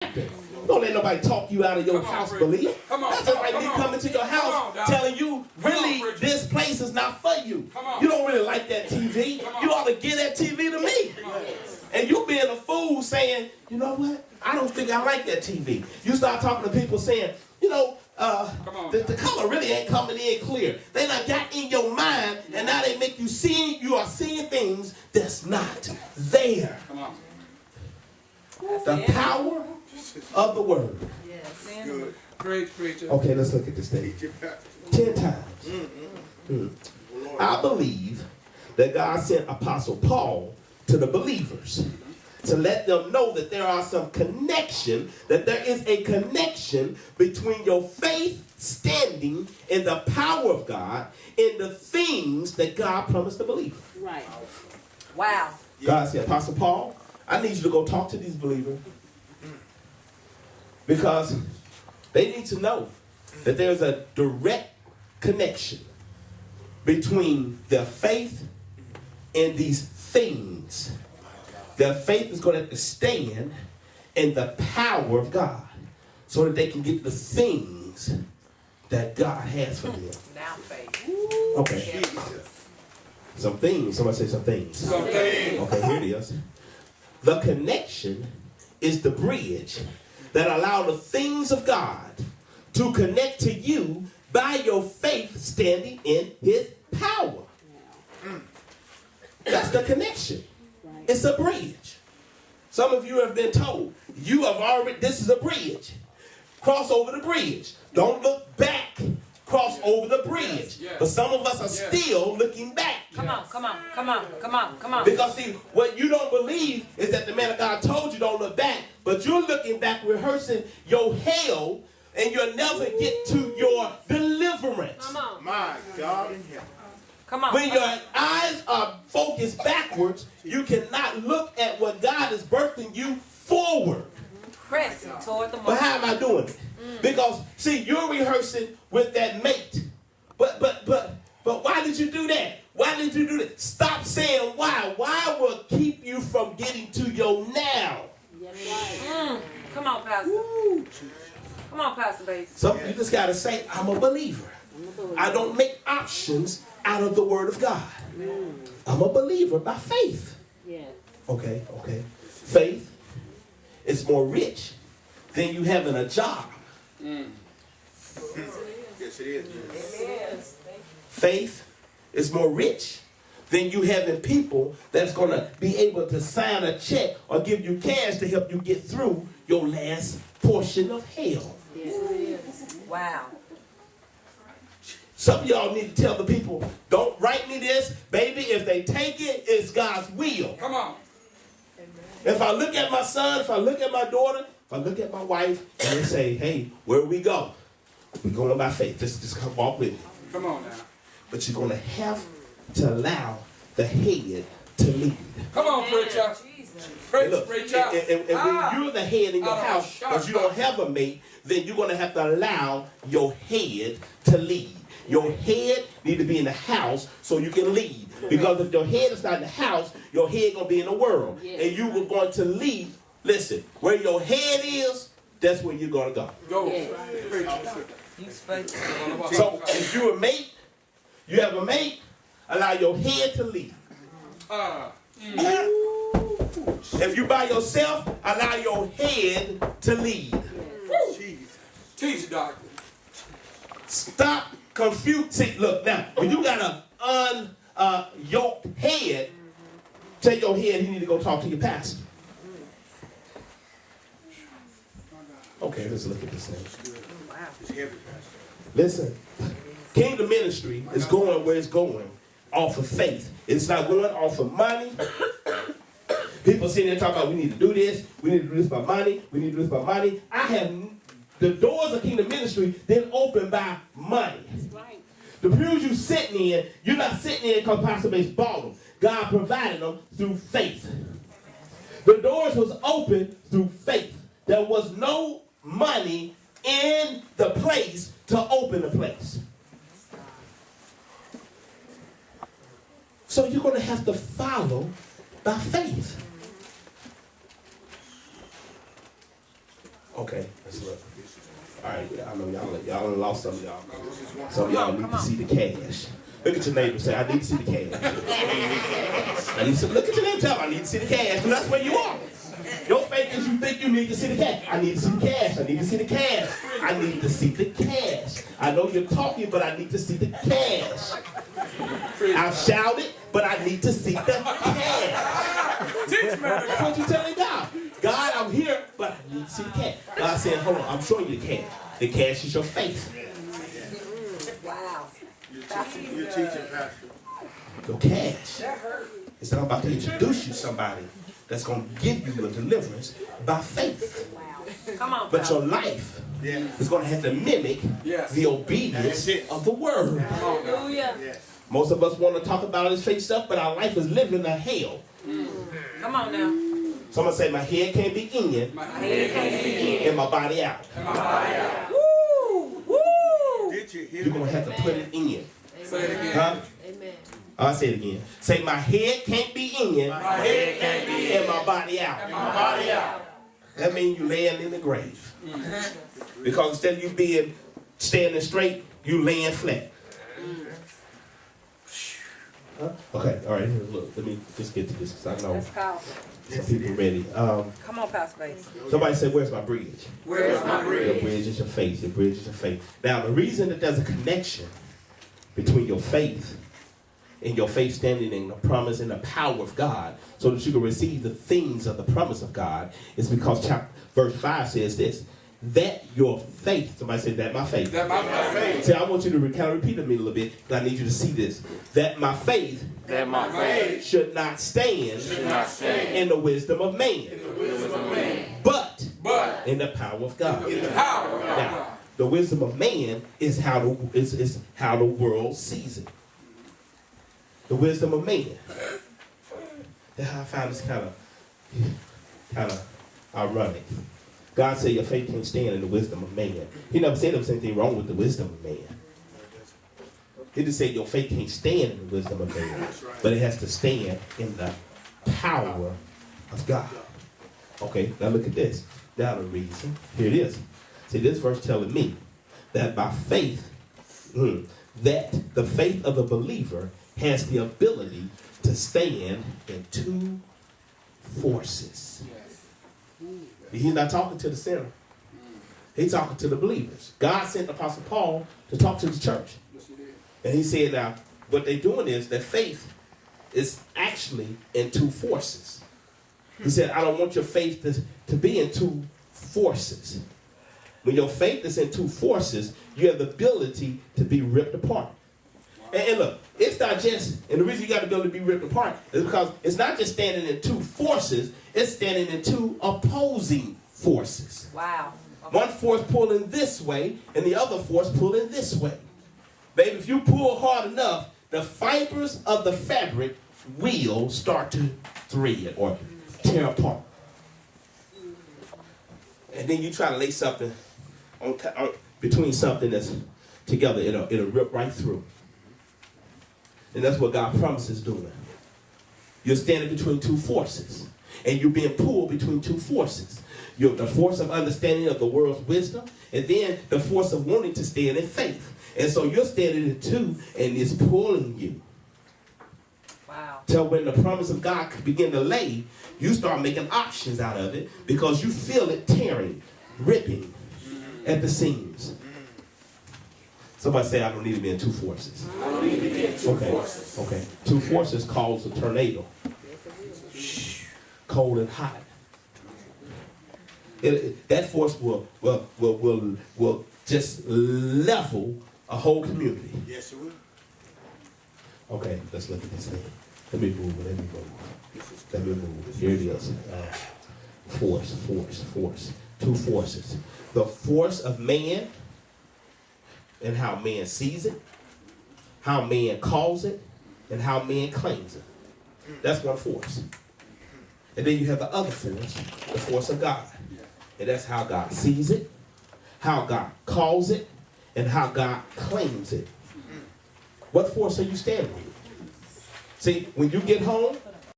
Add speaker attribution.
Speaker 1: Don't let nobody talk you out of your house belief. That's just like me coming to your house telling you, really, this place is not for you. You don't really like that TV. You ought to give that TV to me. And you being a fool saying, you know what? I don't think I like that TV. You start talking to people saying, you know, the color really ain't coming in clear. They done got in your mind, and now they make you see, you are seeing things that's not there. The power of the word.
Speaker 2: Yes. Good. Great preacher.
Speaker 1: Okay, let's look at this thing. 10 times. I believe that God sent Apostle Paul to the believers to let them know that there are some connection, that there is a connection between your faith standing in the power of God and the things that God promised the believer.
Speaker 3: Right. Wow.
Speaker 1: God said, Apostle Paul, I need you to go talk to these believers because they need to know that there's a direct connection between their faith and these things. Their faith is going to have to stand in the power of God so that they can get the things that God has for them.
Speaker 3: Now faith.
Speaker 1: Okay. Some things. Somebody say some things.
Speaker 2: Some things.
Speaker 1: Okay, here it is. The connection is the bridge that allows the things of God to connect to you by your faith standing in his power. That's the connection. It's a bridge. Some of you have been told, you have already, this is a bridge. Cross over the bridge. Don't look back. Cross over the bridge. But some of us are still looking back.
Speaker 3: Come on.
Speaker 1: Because see, what you don't believe is that the man of God told you don't look back, but you're looking back, rehearsing your hell, and you'll never get to your deliverance.
Speaker 3: Come on.
Speaker 4: My God in heaven.
Speaker 3: Come on.
Speaker 1: When your eyes are focused backwards, you cannot look at what God is birthing you forward.
Speaker 3: Pressing toward the mark.
Speaker 1: But how am I doing it? Because, see, you're rehearsing with that mate. But why did you do that? Why did you do that? Stop saying why. Why will keep you from getting to your now?
Speaker 3: Come on, Pastor.
Speaker 1: Woo.
Speaker 3: Come on, Pastor Bates.
Speaker 1: So you just got to say, I'm a believer. I don't make options out of the word of God. I'm a believer by faith.
Speaker 3: Yeah.
Speaker 1: Okay. Faith is more rich than you having a job.
Speaker 4: Yes, it is.
Speaker 1: Faith is more rich than you having people that's going to be able to sign a check or give you cash to help you get through your last portion of hell.
Speaker 3: Yes. Wow.
Speaker 1: Some of y'all need to tell the people, don't write me this. Baby, if they take it, it's God's will.
Speaker 2: Come on.
Speaker 1: If I look at my son, if I look at my daughter, if I look at my wife, and they say, hey, where we go? We're going by faith. Just come walk with me.
Speaker 2: Come on now.
Speaker 1: But you're going to have to allow the head to lead.
Speaker 2: Come on, preacher. Preach out.
Speaker 1: And when you're the head in your house, but you don't have a mate, then you're going to have to allow your head to lead. Your head need to be in the house so you can lead. Because if your head is not in the house, your head going to be in the world. And you were going to lead. Listen, where your head is, that's where you're going to go.
Speaker 2: Go.
Speaker 1: So if you're a mate, you have a mate, allow your head to lead. If you by yourself, allow your head to lead.
Speaker 2: Teach, doctor.
Speaker 1: Stop confusing. Look, now, when you got an unyoked head, tell your head you need to go talk to your pastor. Okay, let's look at this thing. Listen, Kingdom Ministry is going where it's going off of faith. It's not going off of money. People sitting there talking about we need to do this, we need to do this by money, we need to do this by money. The doors of Kingdom Ministry didn't open by money.
Speaker 3: Right.
Speaker 1: The pews you sitting in, you're not sitting in because Pastor Bates bought them. God provided them through faith. The doors was open through faith. There was no money in the place to open the place. So you're going to have to follow by faith. Okay, let's look. All right, I know y'all done lost some of y'all. Some of y'all need to see the cash. Look at your neighbor and say, I need to see the cash. I need to look at your neighbor and tell him, I need to see the cash, because that's where you are. Your faith is you think you need to see the cash. I need to see the cash. I need to see the cash. I need to see the cash. I know you're talking, but I need to see the cash. I've shouted, but I need to see the cash. That's what you're telling God. God, I'm here, but I need to see the cash. God said, hold on, I'm showing you the cash. The cash is your faith.
Speaker 3: Wow.
Speaker 4: You're teaching, Pastor.
Speaker 1: Your cash. It's not about to introduce you to somebody that's going to give you a deliverance by faith.
Speaker 3: Come on,
Speaker 1: But your life is going to have to mimic the obedience of the word.
Speaker 3: Hallelujah.
Speaker 1: Most of us want to talk about this faith stuff, but our life is living a hell.
Speaker 3: Come on now.
Speaker 1: Someone say, my head can't be in,
Speaker 3: My head can't be in.
Speaker 1: and my body out.
Speaker 3: And my body out. Woo! Woo!
Speaker 4: Did you hear
Speaker 1: You're going to have to put it in.
Speaker 2: Say it again.
Speaker 1: Huh?
Speaker 3: Amen.
Speaker 1: I'll say it again. Say, my head can't be in,
Speaker 2: My head can't be
Speaker 1: and my body out.
Speaker 2: and my body out.
Speaker 1: That means you laying in the grave. Because instead of you being standing straight, you laying flat. Huh? Okay, all right, here, look, let me just get to this because I know
Speaker 3: That's powerful.
Speaker 1: some people ready.
Speaker 3: Come on, Pastor Bates.
Speaker 1: Somebody said, where's my bridge?
Speaker 2: Where's my
Speaker 1: Your
Speaker 2: bridge?
Speaker 1: bridge is your faith. Your bridge is your faith. Now, the reason that there's a connection between your faith and your faith standing in the promise and the power of God so that you can receive the things of the promise of God is because verse 5 says this, that your faith, somebody said that my faith.
Speaker 2: That my faith.
Speaker 1: See, I want you to kind of repeat it to me a little bit because I need you to see this. That my faith
Speaker 2: That my faith
Speaker 1: should not stand
Speaker 2: should not stand
Speaker 1: in the wisdom of man,
Speaker 2: in the wisdom of man,
Speaker 1: but
Speaker 2: but
Speaker 1: in the power of God.
Speaker 2: in the power of God.
Speaker 1: Now, the wisdom of man is how the world sees it. The wisdom of man. I find this kind of ironic. God said your faith can't stand in the wisdom of man. He never said there was anything wrong with the wisdom of man. He just said your faith can't stand in the wisdom of man, but it has to stand in the power of God. Okay, now look at this. Now the reason. Here it is. See, this verse telling me that by faith, that the faith of the believer has the ability to stand in two forces. He's not talking to the sinner. He's talking to the believers. God sent Apostle Paul to talk to the church. And he said, now, what they're doing is that faith is actually in two forces. He said, I don't want your faith to be in two forces. When your faith is in two forces, you have the ability to be ripped apart. And look, it's not just, and the reason you got the ability to be ripped apart is because it's not just standing in two forces, it's standing in two opposing forces.
Speaker 3: Wow.
Speaker 1: One force pulling this way, and the other force pulling this way. Baby, if you pull hard enough, the fibers of the fabric will start to thread or tear apart. And then you try to lay something on between something that's together, it'll rip right through. And that's what God promises doing. You're standing between two forces. And you're being pulled between two forces. You're the force of understanding of the world's wisdom, and then the force of wanting to stand in faith. And so you're standing in two, and it's pulling you.
Speaker 3: Wow.
Speaker 1: Till when the promise of God begin to lay, you start making options out of it because you feel it tearing, ripping at the seams. Somebody say, I don't need to be in two forces.
Speaker 2: I don't need to be in two forces.
Speaker 1: Okay. Two forces cause a tornado. Cold and hot. That force will just level a whole community.
Speaker 4: Yes, it will.
Speaker 1: Okay, let's look at this thing. Let me move. Here it is. Force. Two forces. The force of man and how man sees it, how man calls it, and how man claims it. That's one force. And then you have the other force, the force of God. And that's how God sees it, how God calls it, and how God claims it. What force are you standing in? See, when you get home,